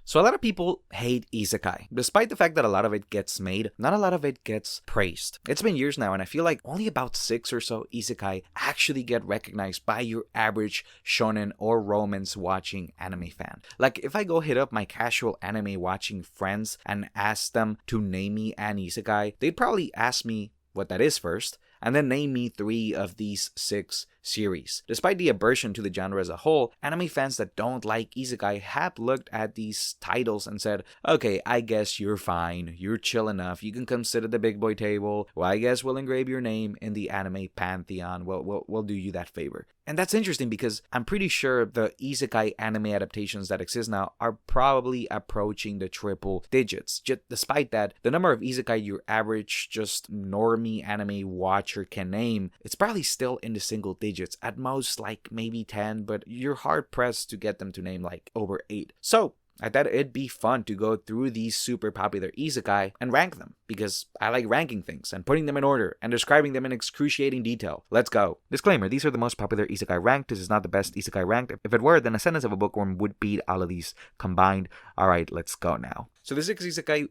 So a lot of people hate Isekai. Despite the fact that a lot of it gets made, not a lot of it gets praised. It's been years now, and I feel like only about 6 or so Isekai actually get recognized by your average shonen or romance watching anime fan. Like, if I go hit up my casual anime watching friends and ask them to name me an Isekai, they'd probably ask me what that is first, and then name me 3 of these 6 series. Despite the aversion to the genre as a whole, anime fans that don't like Isekai have looked at these titles and said, okay, I guess you're fine, you're chill enough, you can come sit at the big boy table, well, I guess we'll engrave your name in the anime pantheon, we'll do you that favor. And that's interesting because I'm pretty sure the Isekai anime adaptations that exist now are probably approaching the triple digits. Despite that, the number of Isekai your average just normie anime watcher can name, it's probably still in the single digits, at most like maybe 10, but you're hard pressed to get them to name like over 8. So I thought it'd be fun to go through these super popular Isekai and rank them, because I like ranking things and putting them in order and describing them in excruciating detail. Let's go. Disclaimer, these are the most popular Isekai ranked. This is not the best Isekai ranked. If it were, then a sentence of a bookworm would beat all of these combined. Alright, let's go now. So the 6 Isekai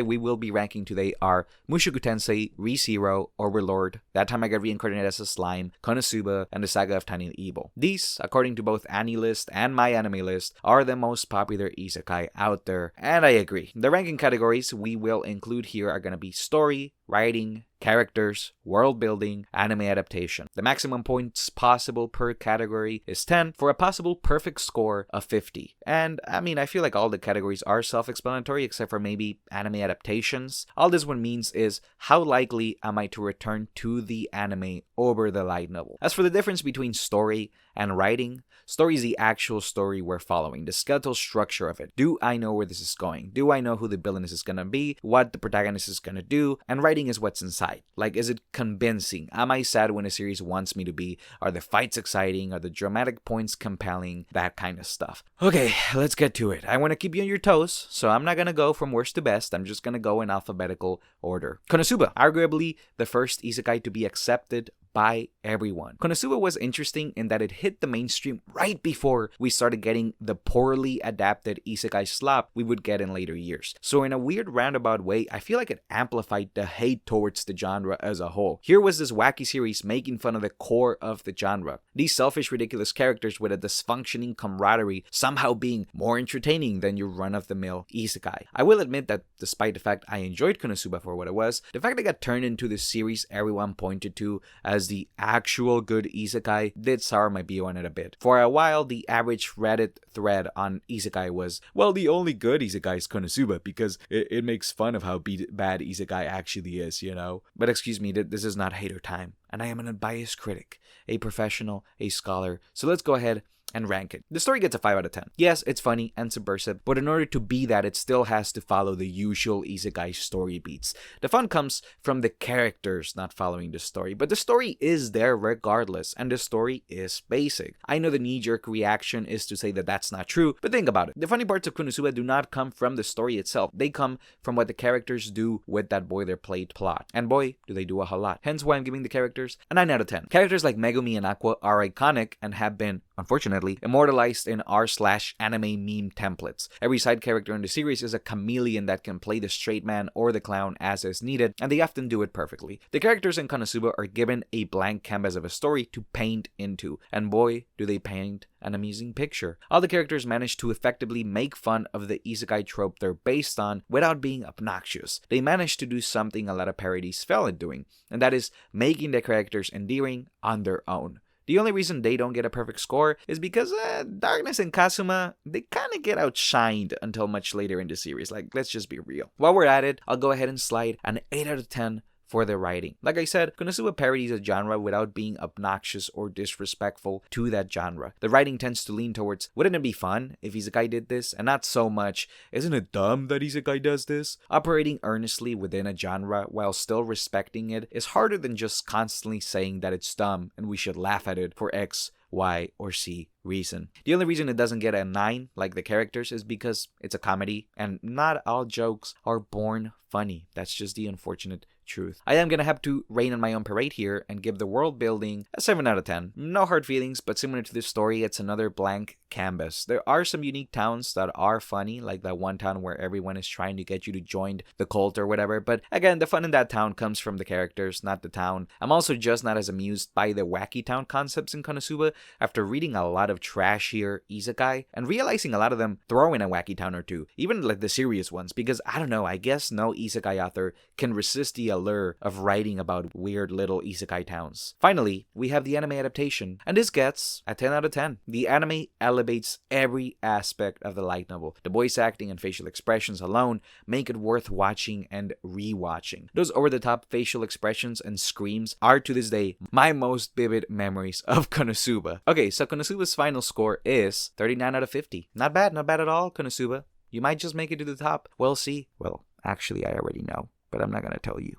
we will be ranking today are Mushoku Tensei, Re:Zero, Overlord, That Time I Got Reincarnated as a Slime, Konosuba, and the Saga of Tanya the Evil. These, according to both AniList and My Anime List, are the most popular Isekai out there, and I agree. The ranking categories we will include here are going to be story, writing, characters, world building, anime adaptation. The maximum points possible per category is 10 for a possible perfect score of 50. And I mean, I feel like all the categories are self-explanatory except for maybe anime adaptations. All this one means is how likely am I to return to the anime over the light novel. As for the difference between story and writing, story is the actual story we're following, the skeletal structure of it. Do I know where this is going? Do I know who the villain is going to be? What the protagonist is going to do? And writing is what's inside. Like, is it convincing? Am I sad when a series wants me to be? Are the fights exciting? Are the dramatic points compelling? That kind of stuff. Okay, let's get to it. I want to keep you on your toes, so I'm not going to go from worst to best. I'm just going to go in alphabetical order. Konosuba, arguably the first isekai to be accepted by everyone. Konosuba was interesting in that it hit the mainstream right before we started getting the poorly adapted isekai slop we would get in later years. So in a weird roundabout way, I feel like it amplified the hate towards the genre as a whole. Here was this wacky series making fun of the core of the genre. These selfish, ridiculous characters with a dysfunctioning camaraderie somehow being more entertaining than your run-of-the-mill isekai. I will admit that despite the fact I enjoyed Konosuba for what it was, the fact it got turned into the series everyone pointed to as the actual good isekai did sour my BO on it a bit. For a while, the average Reddit thread on isekai was, well, the only good isekai is Konosuba because it makes fun of how bad isekai actually is, you know? But excuse me, this is not hater time, and I am an unbiased critic, a professional, a scholar, so let's go ahead and rank it. The story gets a 5 out of 10. Yes, it's funny and subversive, but in order to be that, it still has to follow the usual isekai story beats. The fun comes from the characters not following the story, but the story is there regardless, and the story is basic. I know the knee-jerk reaction is to say that that's not true, but think about it. The funny parts of Konosuba do not come from the story itself. They come from what the characters do with that boilerplate plot. And boy, do they do a whole lot. Hence why I'm giving the characters a 9 out of 10. Characters like Megumi and Aqua are iconic and have been, unfortunately, immortalized in r/anime meme templates. Every side character in the series is a chameleon that can play the straight man or the clown as is needed, and they often do it perfectly. The characters in Konosuba are given a blank canvas of a story to paint into, and boy, do they paint an amusing picture. All the characters manage to effectively make fun of the isekai trope they're based on without being obnoxious. They manage to do something a lot of parodies fail at doing, and that is making the characters endearing on their own. The only reason they don't get a perfect score is because Darkness and Kazuma, they kind of get outshined until much later in the series. Like, let's just be real. While we're at it, I'll go ahead and slide an 8 out of 10 for the writing. Like I said, Konosuba parodies a genre without being obnoxious or disrespectful to that genre. The writing tends to lean towards, wouldn't it be fun if Isekai did this? And not so much, isn't it dumb that Isekai does this? Operating earnestly within a genre while still respecting it is harder than just constantly saying that it's dumb and we should laugh at it for X, Y, or Z reason. The only reason it doesn't get a 9 like the characters is because it's a comedy and not all jokes are born funny. That's just the unfortunate truth. I am gonna have to rain on my own parade here and give the world building a 7 out of 10. No hard feelings, but similar to this story, it's another blank canvas. There are some unique towns that are funny, like that one town where everyone is trying to get you to join the cult or whatever, but again, the fun in that town comes from the characters, not the town. I'm also just not as amused by the wacky town concepts in Konosuba after reading a lot of trashier isekai and realizing a lot of them throw in a wacky town or two, even like the serious ones, because I don't know, I guess no isekai author can resist the allure of writing about weird little isekai towns. Finally, we have the anime adaptation, and this gets a 10 out of 10. The anime elevates every aspect of the light novel. The voice acting and facial expressions alone make it worth watching and rewatching. Those over-the-top facial expressions and screams are to this day my most vivid memories of Konosuba. Okay, so Konosuba's final score is 39 out of 50. Not bad at all, Konosuba. You might just make it to the top. We'll see. Well, actually, I already know, but I'm not gonna tell you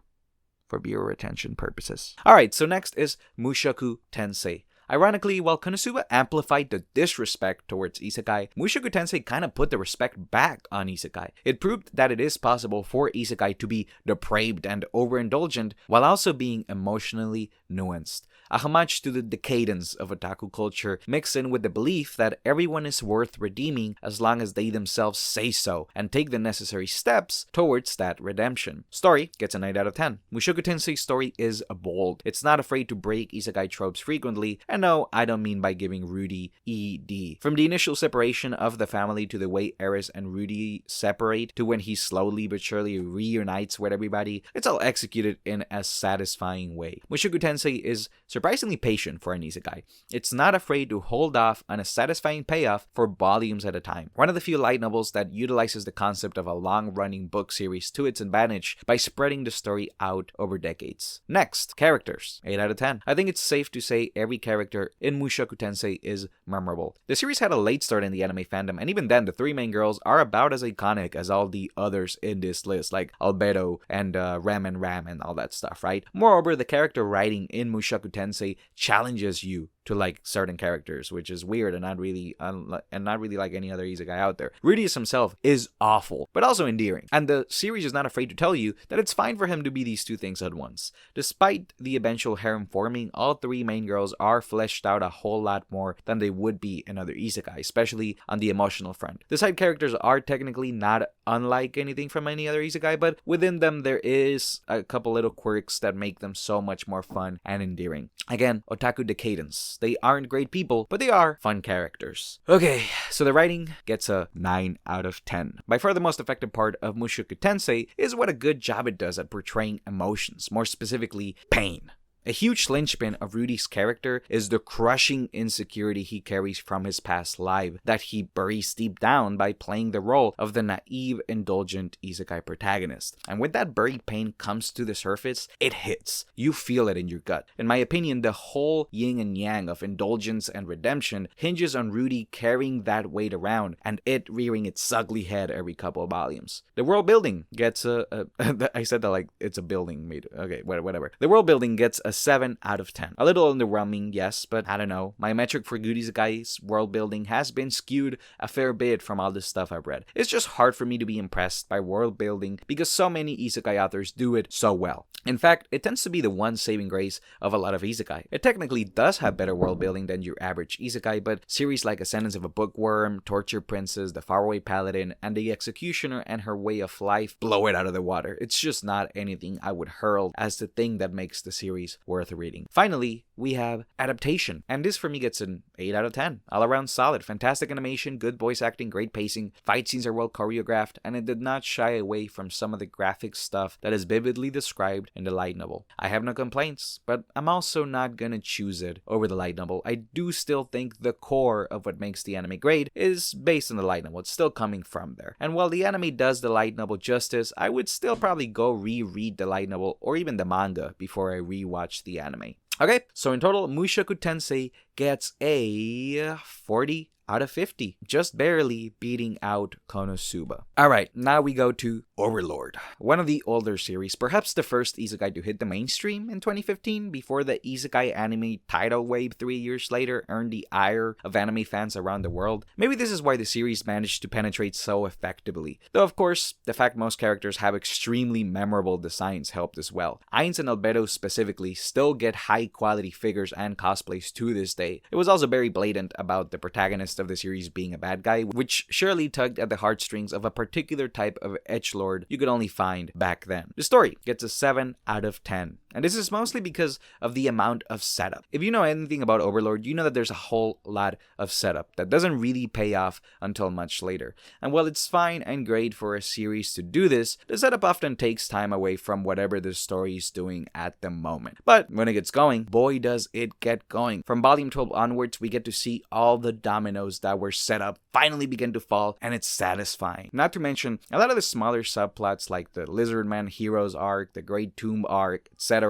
for viewer retention purposes. Alright, so next is Mushoku Tensei. Ironically, while Konosuba amplified the disrespect towards isekai, Mushoku Tensei kind of put the respect back on isekai. It proved that it is possible for isekai to be depraved and overindulgent while also being emotionally nuanced. A homage to the decadence of otaku culture mixed in with the belief that everyone is worth redeeming as long as they themselves say so and take the necessary steps towards that redemption. Story gets a 9 out of 10. Mushoku Tensei's story is bold. It's not afraid to break isekai tropes frequently, and no, I don't mean by giving Rudy ED. From the initial separation of the family to the way Eris and Rudy separate to when he slowly but surely reunites with everybody, it's all executed in a satisfying way. Mushoku Tensei is surprisingly patient for an isekai. It's not afraid to hold off on a satisfying payoff for volumes at a time. One of the few light novels that utilizes the concept of a long-running book series to its advantage by spreading the story out over decades. Next, characters. 8 out of 10. I think it's safe to say every character in Mushoku Tensei is memorable. The series had a late start in the anime fandom, and even then, the three main girls are about as iconic as all the others in this list, like Albedo and Ram and all that stuff, right? Moreover, the character writing in Mushoku Tensei challenges you to like certain characters, which is weird and not really like any other isekai out there. Rudius himself is awful, but also endearing, and the series is not afraid to tell you that it's fine for him to be these two things at once. Despite the eventual harem forming, all three main girls are fleshed out a whole lot more than they would be in other isekai, especially on the emotional front. The side characters are technically not unlike anything from any other isekai, but within them there is a couple little quirks that make them so much more fun and endearing. Again, otaku decadence. They aren't great people, but they are fun characters. Okay, so the writing gets a 9 out of 10. By far the most effective part of Mushoku Tensei is what a good job it does at portraying emotions, more specifically pain. A huge linchpin of Rudy's character is the crushing insecurity he carries from his past life that he buries deep down by playing the role of the naive, indulgent isekai protagonist. And when that buried pain comes to the surface, it hits. You feel it in your gut. In my opinion, the whole yin and yang of indulgence and redemption hinges on Rudy carrying that weight around and it rearing its ugly head every couple of volumes. The world building gets I said that like it's a building made. Okay, whatever. The world building gets a 7 out of 10. A little underwhelming, yes, but I don't know. My metric for good isekai's world building has been skewed a fair bit from all this stuff I've read. It's just hard for me to be impressed by world building because so many isekai authors do it so well. In fact, it tends to be the one saving grace of a lot of isekai. It technically does have better world building than your average isekai, but series like Ascendance of a Bookworm, Torture Princess, The Faraway Paladin, and The Executioner and Her Way of Life blow it out of the water. It's just not anything I would hurl as the thing that makes the series worth reading. Finally, we have adaptation, and this for me gets an 8 out of 10. All around solid, fantastic animation, good voice acting, great pacing, fight scenes are well choreographed, and it did not shy away from some of the graphic stuff that is vividly described in the light novel. I have no complaints, but I'm also not gonna choose it over the light novel. I do still think the core of what makes the anime great is based on the light novel. It's still coming from there. And while the anime does the light novel justice, I would still probably go reread the light novel or even the manga before I rewatch the anime. Okay, so in total, Mushoku Tensei gets a 40 out of 50, just barely beating out Konosuba. Alright, now we go to Overlord, one of the older series, perhaps the first isekai to hit the mainstream in 2015 before the isekai anime tidal wave 3 years later earned the ire of anime fans around the world. Maybe this is why the series managed to penetrate so effectively, though of course, the fact most characters have extremely memorable designs helped as well. Ainz and Albedo specifically still get high quality figures and cosplays to this day, okay? It was also very blatant about the protagonist of the series being a bad guy, which surely tugged at the heartstrings of a particular type of edgelord you could only find back then. The story gets a 7 out of 10. And this is mostly because of the amount of setup. If you know anything about Overlord, you know that there's a whole lot of setup that doesn't really pay off until much later. And while it's fine and great for a series to do this, the setup often takes time away from whatever the story is doing at the moment. But when it gets going, boy does it get going. From volume 12 onwards, we get to see all the dominoes that were set up finally begin to fall, and it's satisfying. Not to mention, a lot of the smaller subplots like the Lizardman Heroes arc, the Great Tomb arc, etc.,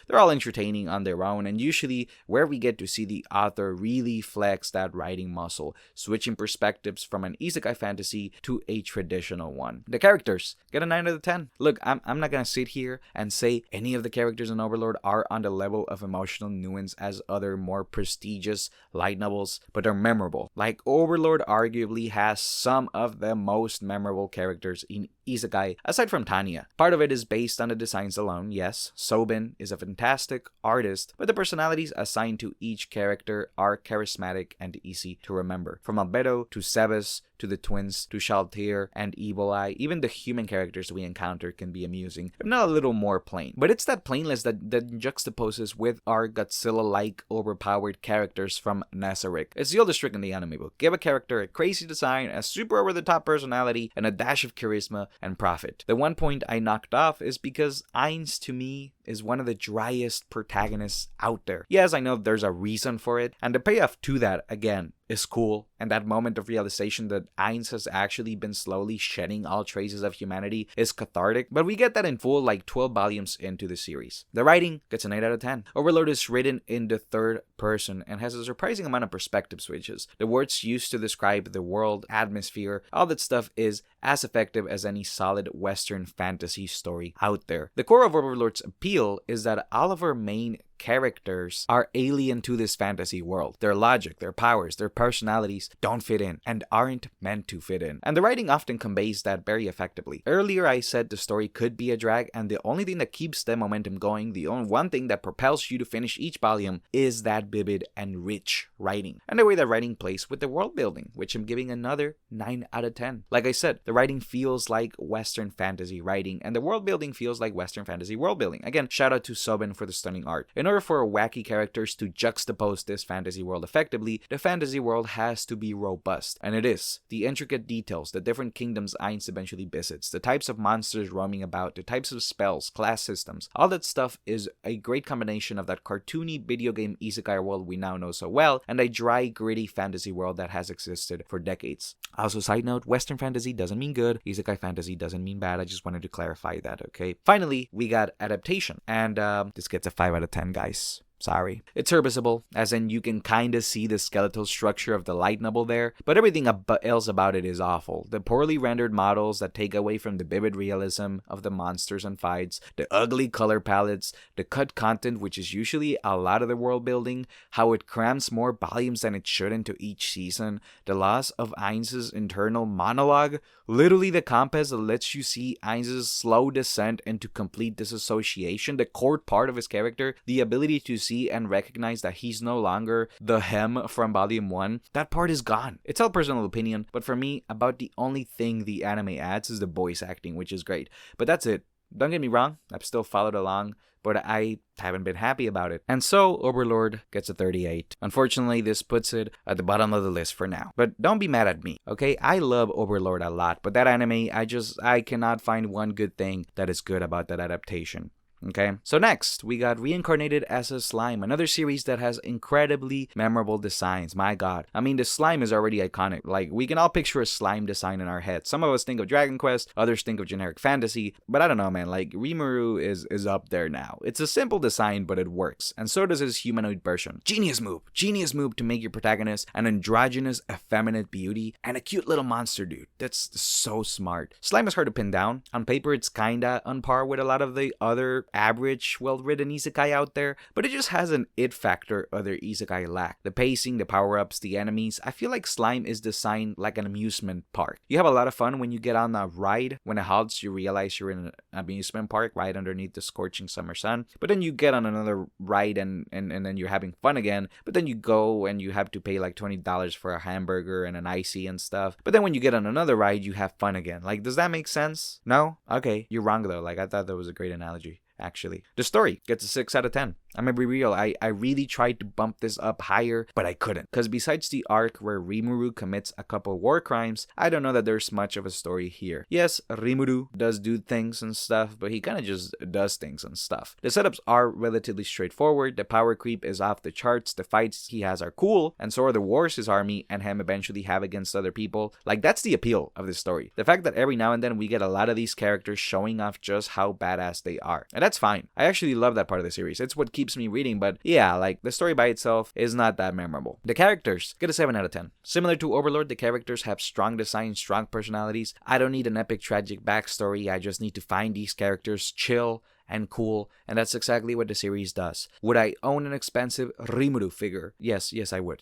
they're all entertaining on their own, and usually where we get to see the author really flex that writing muscle, switching perspectives from an isekai fantasy to a traditional one. The characters get a 9 out of 10. Look, I'm not gonna sit here and say any of the characters in Overlord are on the level of emotional nuance as other more prestigious light novels, but they're memorable. Like, Overlord arguably has some of the most memorable characters in isekai, aside from Tanya. Part of it is based on the designs alone, yes. Sobin is a fantastic artist, but the personalities assigned to each character are charismatic and easy to remember. From Albedo to Sebas to the twins to Shaltir and Evil Eye, even the human characters we encounter can be amusing, if not a little more plain. But it's that plainness that juxtaposes with our Godzilla-like overpowered characters from Nazarick. It's the oldest trick in the anime book. Give a character a crazy design, a super over-the-top personality, and a dash of charisma and profit. The one point I knocked off is because Ainz, to me, is one of the driest protagonists out there. Yes, I know there's a reason for it, and the payoff to that, again, is cool, and that moment of realization that Ainz has actually been slowly shedding all traces of humanity is cathartic, but we get that in full like 12 volumes into the series. The writing gets an 8 out of 10. Overlord is written in the third person and has a surprising amount of perspective switches. The words used to describe the world, atmosphere, all that stuff is as effective as any solid Western fantasy story out there. The core of Overlord's appeal is that all of our main characters are alien to this fantasy world. Their logic, their powers, their personalities don't fit in and aren't meant to fit in. And the writing often conveys that very effectively. Earlier I said the story could be a drag, and the only thing that keeps the momentum going, the only one thing that propels you to finish each volume, is that vivid and rich writing. And the way that writing plays with the world building, which I'm giving another 9 out of 10. Like I said, the writing feels like Western fantasy writing, and the world building feels like Western fantasy world building. Again, shout out to Sobin for the stunning art. In order for wacky characters to juxtapose this fantasy world effectively, the fantasy world has to be robust, and it is. The intricate details, the different kingdoms Ainz eventually visits, the types of monsters roaming about, the types of spells, class systems, all that stuff is a great combination of that cartoony video game isekai world we now know so well, and a dry, gritty fantasy world that has existed for decades. Also, side note, Western fantasy doesn't mean good, isekai fantasy doesn't mean bad. I just wanted to clarify that, okay? Finally, we got adaptation, and this gets a 5 out of 10, guys. Sorry. It's serviceable, as in you can kinda see the skeletal structure of the light novel there, but everything else about it is awful. The poorly rendered models that take away from the vivid realism of the monsters and fights, the ugly color palettes, the cut content, which is usually a lot of the world building, how it crams more volumes than it should into each season, the loss of Ainz's internal monologue, literally the compass that lets you see Ainz's slow descent into complete disassociation, the core part of his character, the ability to see and recognize that he's no longer the Hem from volume 1, that part is gone. It's all personal opinion, but for me, about the only thing the anime adds is the voice acting, which is great. But that's it. Don't get me wrong, I've still followed along, but I haven't been happy about it. And so, Overlord gets a 38. Unfortunately, this puts it at the bottom of the list for now. But don't be mad at me, okay? I love Overlord a lot, but that anime, I cannot find one good thing that is good about that adaptation. Okay, so next we got Reincarnated as a Slime, another series that has incredibly memorable designs. My god, I mean, the slime is already iconic. Like, we can all picture a slime design in our head. Some of us think of Dragon Quest, others think of generic fantasy, but I don't know, man. Like, Rimuru is up there now. It's a simple design, but it works, and so does his humanoid version. Genius move to make your protagonist an androgynous, effeminate beauty and a cute little monster dude. That's so smart. Slime is hard to pin down. On paper, it's kinda on par with a lot of the other average, well-written isekai out there, but it just has an it factor other isekai lack. The pacing, the power-ups, the enemies. I feel like Slime is designed like an amusement park. You have a lot of fun when you get on a ride. When it halts, you realize you're in an amusement park right underneath the scorching summer sun. But then you get on another ride and then you're having fun again. But then you go and you have to pay like $20 for a hamburger and an icy and stuff. But then when you get on another ride, you have fun again. Like, does that make sense? No? Okay, you're wrong though. Like, I thought that was a great analogy. Actually, the story gets a 6 out of 10. I'm gonna be real, I really tried to bump this up higher, but I couldn't. Because besides the arc where Rimuru commits a couple war crimes, I don't know that there's much of a story here. Yes, Rimuru does do things and stuff, but he kind of just does things and stuff. The setups are relatively straightforward, the power creep is off the charts, the fights he has are cool, and so are the wars his army and him eventually have against other people. Like, that's the appeal of this story. The fact that every now and then we get a lot of these characters showing off just how badass they are. And that's fine. I actually love that part of the series. It's what keeps me reading, but yeah, like, the story by itself is not that memorable. The characters get a 7 out of 10. Similar to Overlord, the characters have strong design, strong personalities. I don't need an epic tragic backstory. I just need to find these characters chill and cool, and that's exactly what the series does. Would I own an expensive Rimuru figure? Yes, I would.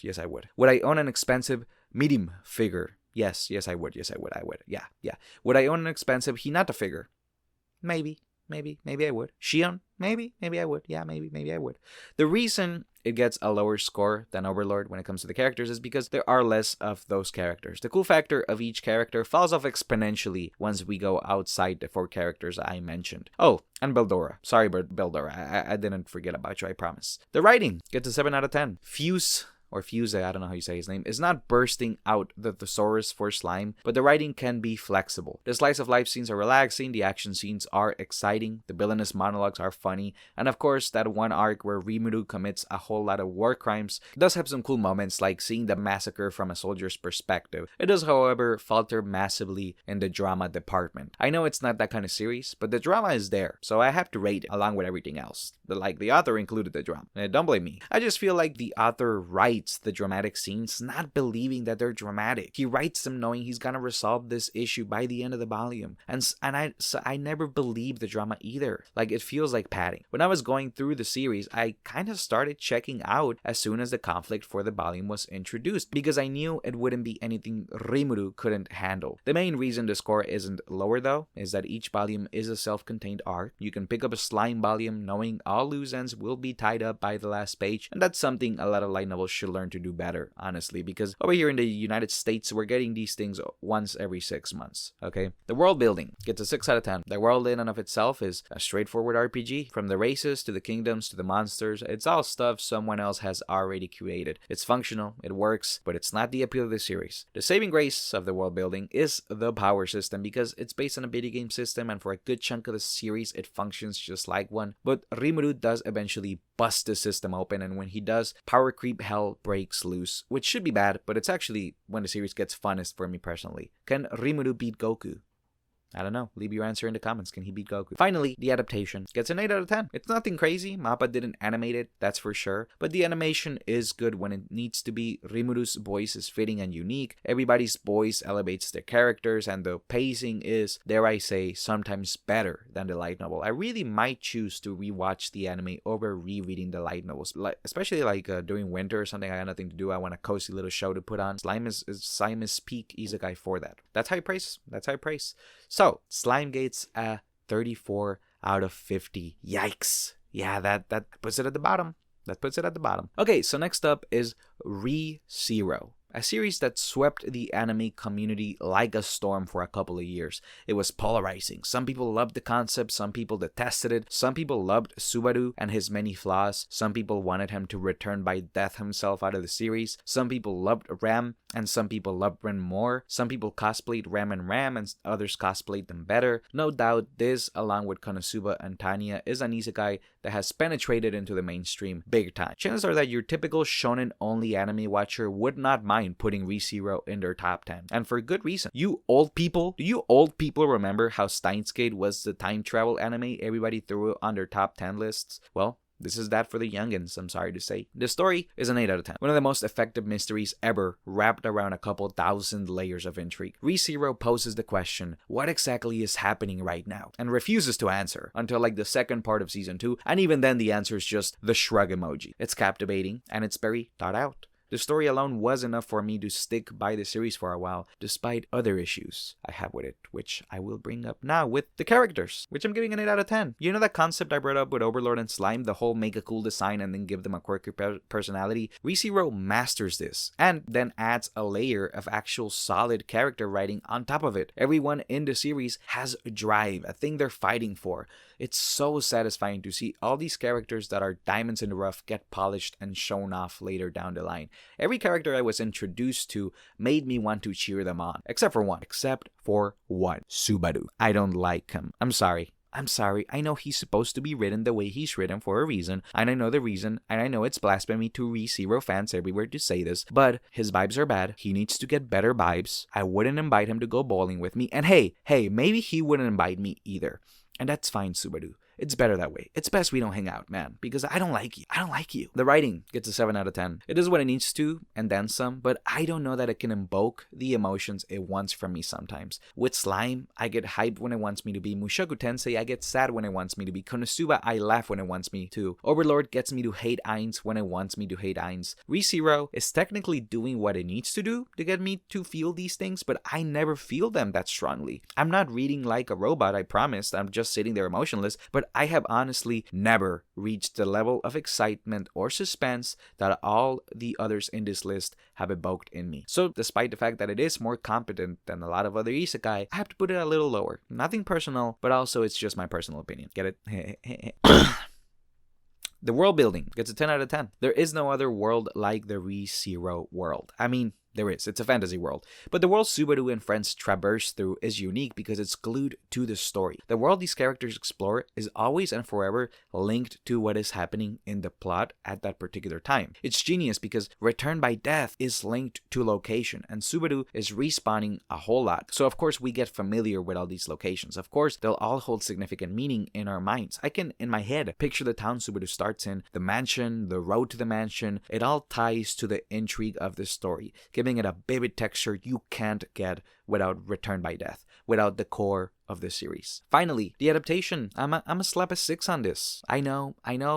Would I own an expensive Mirim figure? Yes, I would. Yeah. Would I own an expensive Hinata figure? Maybe I would. Shion? Maybe I would. Yeah, maybe I would. The reason it gets a lower score than Overlord when it comes to the characters is because there are less of those characters. The cool factor of each character falls off exponentially once we go outside the 4 characters I mentioned. Oh, and Beldora. Sorry, Beldora. I didn't forget about you, I promise. The writing gets a 7 out of 10. Fuse, I don't know how you say his name, is not bursting out the thesaurus for slime, but the writing can be flexible. The slice of life scenes are relaxing, the action scenes are exciting, the villainous monologues are funny, and of course that one arc where Rimuru commits a whole lot of war crimes does have some cool moments, like seeing the massacre from a soldier's perspective. It does, however, falter massively in the drama department. I know it's not that kind of series, but the drama is there, so I have to rate it along with everything else. The author included the drama. Don't blame me. I just feel like the author writes the dramatic scenes not believing that they're dramatic. He writes them knowing he's gonna resolve this issue by the end of the volume, and I never believe the drama either. Like, it feels like padding. When I was going through the series, I kind of started checking out as soon as the conflict for the volume was introduced, because I knew it wouldn't be anything Rimuru couldn't handle. The main reason the score isn't lower though is that each volume is a self-contained arc. You can pick up a slime volume knowing all loose ends will be tied up by the last page, and that's something a lot of light novels should learn to do better, honestly, because over here in the United States, we're getting these things once every 6 months, okay? The world building gets a 6 out of 10. The world in and of itself is a straightforward RPG. From the races, to the kingdoms, to the monsters, it's all stuff someone else has already created. It's functional, it works, but it's not the appeal of the series. The saving grace of the world building is the power system, because it's based on a video game system, and for a good chunk of the series, it functions just like one. But Rimuru does eventually bust the system open, and when he does, power creep hell breaks loose, which should be bad, but it's actually when the series gets funnest for me personally. Can Rimuru beat Goku? I don't know. Leave your answer in the comments. Can he beat Goku? Finally, the adaptation gets an 8 out of 10. It's nothing crazy. Mappa didn't animate it, that's for sure. But the animation is good when it needs to be. Rimuru's voice is fitting and unique. Everybody's voice elevates their characters, and the pacing is, dare I say, sometimes better than the light novel. I really might choose to rewatch the anime over rereading the light novels, especially during winter or something. I got nothing to do. I want a cozy little show to put on. Slime is peak isekai for that. That's high praise. So, Slime gets a 34 out of 50. Yikes. Yeah, that puts it at the bottom. Okay, so next up is Re:Zero, a series that swept the anime community like a storm for a couple of years. It was polarizing. Some people loved the concept, some people detested it, some people loved Subaru and his many flaws, some people wanted him to return by death himself out of the series, some people loved Ram, and some people loved Ren more, some people cosplayed Ram and others cosplayed them better. No doubt this, along with Konosuba and Tanya, is an isekai that has penetrated into the mainstream big time. Chances are that your typical shonen-only anime watcher would not mind putting Re:Zero in their top 10, and for good reason. Do you old people remember how Steins Gate was the time travel anime everybody threw on their top 10 lists? Well, This is that for the youngins, I'm sorry to say. The story is an 8 out of 10. One of the most effective mysteries ever, wrapped around a couple thousand layers of intrigue. ReZero poses the question, what exactly is happening right now? And refuses to answer until like the second part of season 2, and even then the answer is just the shrug emoji. It's captivating, and it's very thought out. The story alone was enough for me to stick by the series for a while, despite other issues I have with it, which I will bring up now with the characters, which I'm giving an 8 out of 10. You know that concept I brought up with Overlord and Slime, the whole make a cool design and then give them a quirky personality? ReZero masters this, and then adds a layer of actual solid character writing on top of it. Everyone in the series has a drive, a thing they're fighting for. It's so satisfying to see all these characters that are diamonds in the rough get polished and shown off later down the line. Every character I was introduced to made me want to cheer them on. Except for one. Subaru. I don't like him. I'm sorry. I know he's supposed to be written the way he's written for a reason, and I know the reason, and I know it's blasphemy to ReZero fans everywhere to say this, but his vibes are bad. He needs to get better vibes. I wouldn't invite him to go bowling with me, and hey, maybe he wouldn't invite me either. And that's fine, Subaru. It's better that way. It's best we don't hang out, man, because I don't like you. The writing gets a 7 out of 10. It is what it needs to, and then some, but I don't know that it can invoke the emotions it wants from me sometimes. With Slime, I get hyped when it wants me to be. Mushoku Tensei, I get sad when it wants me to be. Konosuba, I laugh when it wants me to. Overlord gets me to hate Ainz when it wants me to hate Ainz. ReZero is technically doing what it needs to do to get me to feel these things, but I never feel them that strongly. I'm not reading like a robot, I promise. I'm just sitting there emotionless, but I have honestly never reached the level of excitement or suspense that all the others in this list have evoked in me. So despite the fact that it is more competent than a lot of other isekai, I have to put it a little lower. Nothing personal, but also it's just my personal opinion. Get it? The world building gets a 10 out of 10. There is no other world like the ReZero world. I mean, there is. It's a fantasy world. But the world Subaru and friends traverse through is unique because it's glued to the story. The world these characters explore is always and forever linked to what is happening in the plot at that particular time. It's genius because Return by Death is linked to location, and Subaru is respawning a whole lot. So of course we get familiar with all these locations. Of course, they'll all hold significant meaning in our minds. I can, in my head, picture the town Subaru starts in, the mansion, the road to the mansion. It all ties to the intrigue of the story, giving it a vivid texture you can't get without Return by Death, without the core of the series. Finally, the adaptation. I'm a slap a 6 on this. I know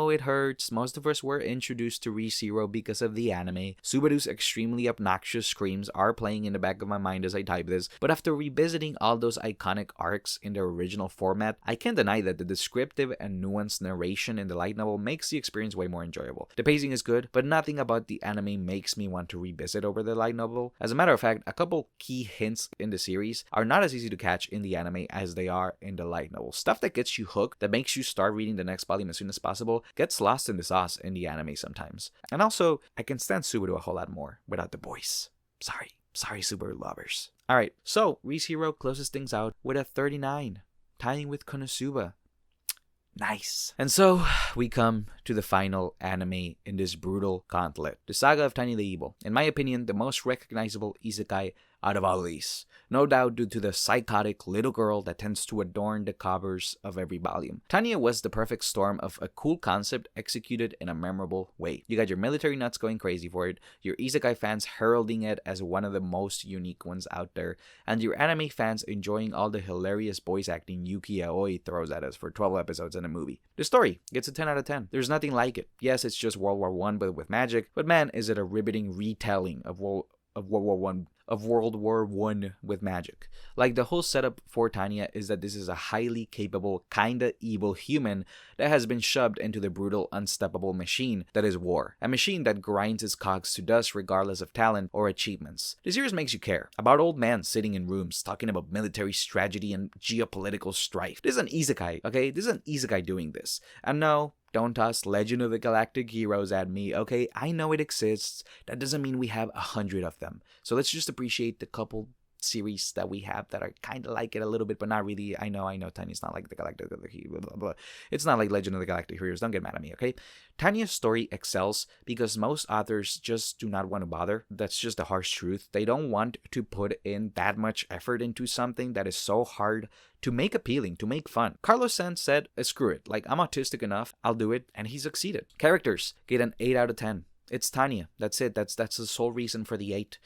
it hurts. Most of us were introduced to ReZero because of the anime. Subaru's extremely obnoxious screams are playing in the back of my mind as I type this, but after revisiting all those iconic arcs in their original format, I can't deny that the descriptive and nuanced narration in the light novel makes the experience way more enjoyable. The pacing is good, but nothing about the anime makes me want to revisit over the light novel. As a matter of fact, a couple key hints in the series are not as easy to catch in the anime as they are in the light novel. Stuff that gets you hooked, that makes you start reading the next volume as soon as possible, gets lost in the sauce in the anime sometimes. And also, I can stand Subaru a whole lot more without the voice. Sorry Subaru lovers. Alright, so ReZero closes things out with a 39, tying with Konosuba. Nice. And so we come to the final anime in this brutal gauntlet, the Saga of Tanya the Evil. In my opinion, the most recognizable isekai out of all of these. No doubt due to the psychotic little girl that tends to adorn the covers of every volume. Tanya was the perfect storm of a cool concept executed in a memorable way. You got your military nuts going crazy for it, your isekai fans heralding it as one of the most unique ones out there, and your anime fans enjoying all the hilarious voice acting Yuki Aoi throws at us for 12 episodes in a movie. The story gets a 10 out of 10. There's nothing like it. Yes, it's just World War I but with magic, but man, is it a riveting retelling of World War I with magic. Like, the whole setup for Tanya is that this is a highly capable, kinda evil human that has been shoved into the brutal, unstoppable machine that is war. A machine that grinds its cogs to dust regardless of talent or achievements. The series makes you care about old men sitting in rooms talking about military strategy and geopolitical strife. This is an isekai, okay? This is an isekai doing this. And no, don't toss Legend of the Galactic Heroes at me, okay? I know it exists. That doesn't mean we have 100 of them. So let's just appreciate the couple series that we have that are kind of like it a little bit, but not really. I know, Tanya's not like the Galactic, blah, blah, blah. It's not like Legend of the Galactic Heroes. Don't get mad at me, okay? Tanya's story excels because most authors just do not want to bother. That's just the harsh truth. They don't want to put in that much effort into something that is so hard to make appealing, to make fun. Carlos Sainz said, screw it. Like, I'm autistic enough. I'll do it. And he succeeded. Characters get an 8 out of 10. It's Tanya. That's it. That's the sole reason for the 8.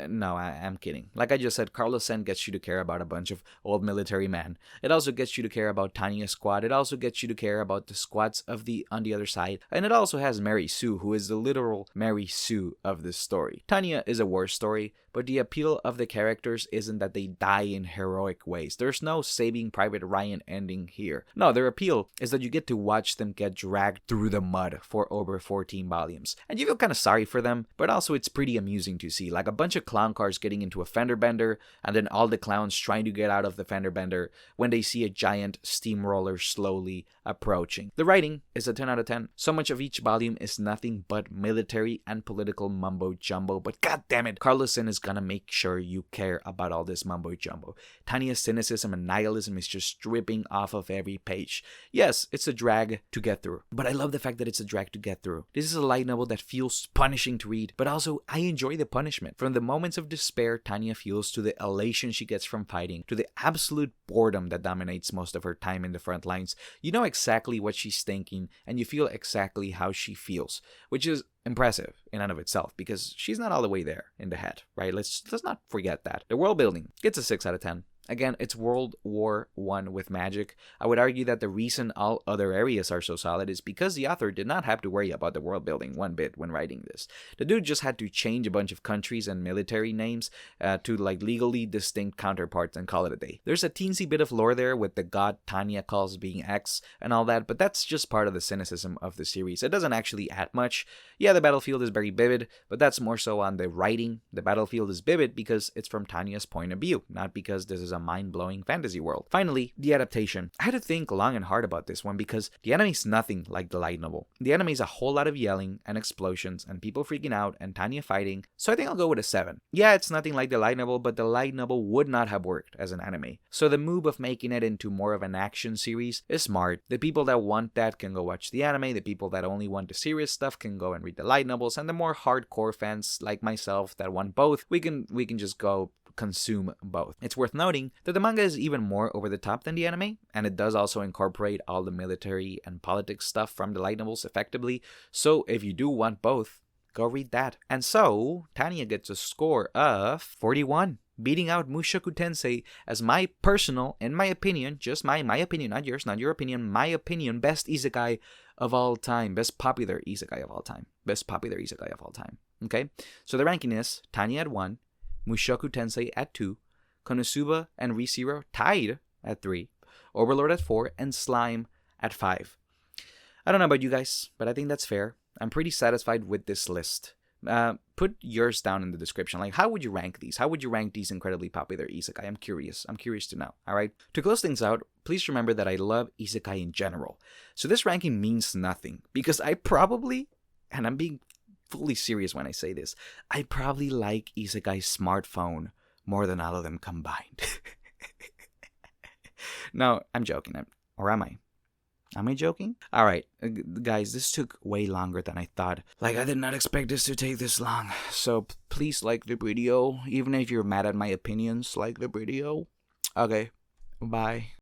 No, I'm kidding. Like I just said, Carlos Sen gets you to care about a bunch of old military men. It also gets you to care about Tanya's squad. It also gets you to care about the squads on the other side. And it also has Mary Sue, who is the literal Mary Sue of this story. Tanya is a war story, but the appeal of the characters isn't that they die in heroic ways. There's no Saving Private Ryan ending here. No, their appeal is that you get to watch them get dragged through the mud for over 14 volumes. And you feel kind of sorry for them, but also it's pretty amusing to see. Like a bunch of clown cars getting into a fender bender, and then all the clowns trying to get out of the fender bender when they see a giant steamroller slowly approaching. The writing is a 10 out of 10. So much of each volume is nothing but military and political mumbo jumbo, but god damn it, Carlson is gonna make sure you care about all this mumbo jumbo. Tanya's cynicism and nihilism is just dripping off of every page. Yes, it's a drag to get through, but I love the fact that it's a drag to get through. This is a light novel that feels punishing to read, but also I enjoy the punishment. From the moments of despair Tanya feels, to the elation she gets from fighting, to the absolute boredom that dominates most of her time in the front lines, you know exactly what she's thinking and you feel exactly how she feels, which is impressive in and of itself because she's not all the way there in the head, right? Let's not forget that. The world building gets a 6 out of 10. Again, it's World War I with magic. I would argue that the reason all other areas are so solid is because the author did not have to worry about the world building one bit when writing this. The dude just had to change a bunch of countries and military names to like legally distinct counterparts and call it a day. There's a teensy bit of lore there with the god Tanya calls being X and all that, but that's just part of the cynicism of the series. It doesn't actually add much. Yeah, the battlefield is very vivid, but that's more so on the writing. The battlefield is vivid because it's from Tanya's point of view, not because this is a mind-blowing fantasy world. Finally, the adaptation. I had to think long and hard about this one because the anime is nothing like the light novel. The anime is a whole lot of yelling and explosions and people freaking out and Tanya fighting, so I think I'll go with a 7. Yeah, it's nothing like the light novel, but the light novel would not have worked as an anime. So the move of making it into more of an action series is smart. The people that want that can go watch the anime, the people that only want the serious stuff can go and read the light novels, and the more hardcore fans like myself that want both, we can just go consume both. It's worth noting that the manga is even more over the top than the anime, and it does also incorporate all the military and politics stuff from the light novels effectively, so if you do want both, go read that. And so, Tanya gets a score of 41, beating out Mushoku Tensei as my personal, in my opinion, just my opinion, not yours, not your opinion, my opinion, best isekai of all time, best popular isekai of all time, best popular isekai of all time. Okay, so the ranking is Tanya at 1, Mushoku Tensei at 2, Konosuba and ReZero tied at 3, Overlord at 4, and Slime at 5. I don't know about you guys, but I think that's fair. I'm pretty satisfied with this list. Put yours down in the description. Like, how would you rank these? How would you rank these incredibly popular isekai? I'm curious to know. All right. To close things out, please remember that I love isekai in general. So this ranking means nothing because I probably, and I'm being fully serious when I say this, I probably like Isekai's smartphone more than all of them combined. No, I'm joking. Or am I? Am I joking? Alright, guys, this took way longer than I thought. Like, I did not expect this to take this long. So, please like the video. Even if you're mad at my opinions, like the video. Okay, bye.